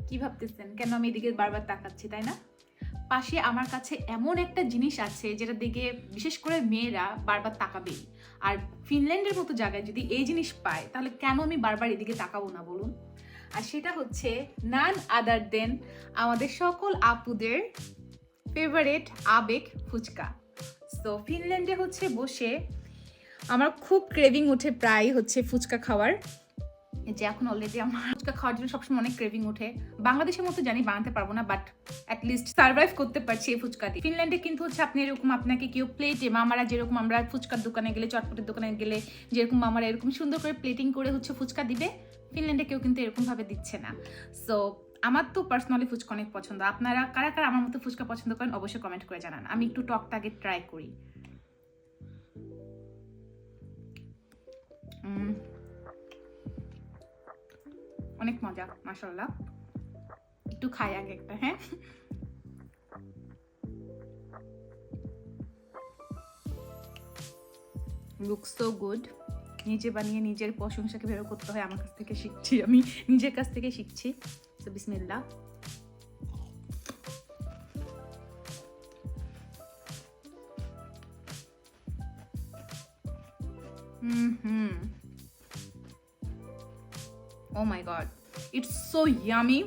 কি ভাবতেছেন কেন আমি এদিকে বারবার তাকাচ্ছি, তাই না? পাশে আমার কাছে এমন একটা জিনিস আছে যেটা দিকে বিশেষ করে মেয়েরা বারবার তাকাবেই। আর ফিনল্যান্ডের মতো জায়গায় যদি এই জিনিস পায় তাহলে কেন আমি বারবার এদিকে তাকাবো না বলুন? আর সেটা হচ্ছে নান আদার দেন আমাদের সকল আপুদের ফেভারিট আবেগ ফুচকা। তো ফিনল্যান্ডে হচ্ছে বসে আমার খুব ক্রেভিং ওঠে প্রায় হচ্ছে ফুচকা খাওয়ার। যে এখন অলরেডি আমার ফুচকা খাওয়ার জন্য সবসময় অনেক ক্রেভিং ওঠে। বাংলাদেশের মতো জানি বানাতে পারবো না, বাট অ্যাটলিস্ট সার্ভাইভ করতে পারছি এই ফুচকা দিয়ে। ফিনল্যান্ডে কিন্তু হচ্ছে আপনি এরকম আপনাকে কেউ প্লেটে, মামারা যেরকম আমরা ফুচকার দোকানে গেলে, চটপটের দোকানে গেলে যেরকম মামারা এরকম সুন্দর করে প্লেটিং করে হচ্ছে ফুচকা দিবে, ফিনল্যান্ডে কেউ কিন্তু এরকম ভাবে দিচ্ছে না। সো আমার তো পার্সোনালি ফুচকা অনেক পছন্দ। আপনারা কারা কারা আমার মতো ফুচকা পছন্দ করেন অবশ্যই কমেন্ট করে জানান। আমি একটু টকটাকে ট্রাই করি। অনেক মজা, মাশাআল্লাহ। একটু খাই আগে একটা, হ্যাঁ। Looks so good. নিজে বানিয়ে নিজের প্রশংসাকে বের করতে হয়, আমার কাছ থেকে শিখছি, আমি নিজের কাছ থেকে শিখছি। সো বিসমিল্লাহ। ও মাই গড, ইটস সো ইয়ামি।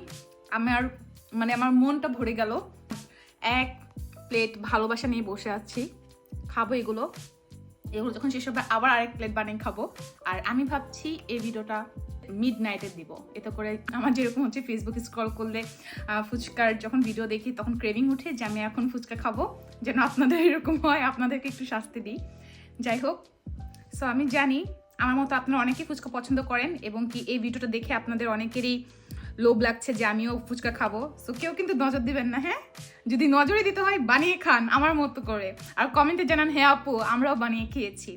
আমার আমার মনটা ভরে গেল। এক প্লেট ভালোবাসা নিয়ে বসে আছি, খাবো এগুলো যখন শেষ হবে আবার আরেক প্লেট বানিয়ে খাবো। আর আমি ভাবছি এই ভিডিওটা মিড নাইটে দিব, এতে করে আমার যেরকম হচ্ছে ফেসবুক স্ক্রল করলে ফুচকার যখন ভিডিও দেখি তখন ক্রেভিং উঠে যে আমি এখন ফুচকা খাবো, যেন আপনাদের এরকম হয়, আপনাদেরকে একটু শাস্তি দিই। যাই হোক, সো আমি জানি আমার মতো আপনারা অনেকেই ফুচকা পছন্দ করেন এবং কি এই ভিডিওটা দেখে আপনাদের অনেকেরই লোভ লাগছে যে আমিও ফুচকা খাবো। সো কেউ কিন্তু নজর দিবেন না, হ্যাঁ। যদি নজরে দিতে হয় বানিয়ে খান আমার মতো করে, আর কমেন্টে জানান হ্যাঁ আপু আমরাও বানিয়ে খেয়েছি।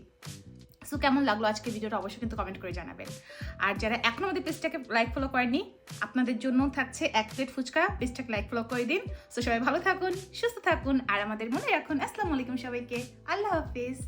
সো কেমন লাগলো আজকে ভিডিওটা অবশ্যই কিন্তু কমেন্ট করে জানাবেন। আর যারা এখনো আমাদের পেজটাকে লাইক ফলো করেনি, আপনাদের জন্য থাকছে এক প্লেট ফুচকা, পেজটাকে লাইক ফলো করে দিন। সো সবাই ভালো থাকুন, সুস্থ থাকুন, আর আমাদের মনে রাখুন। আসসালামু আলাইকুম সবাইকে, আল্লাহ হাফিজ।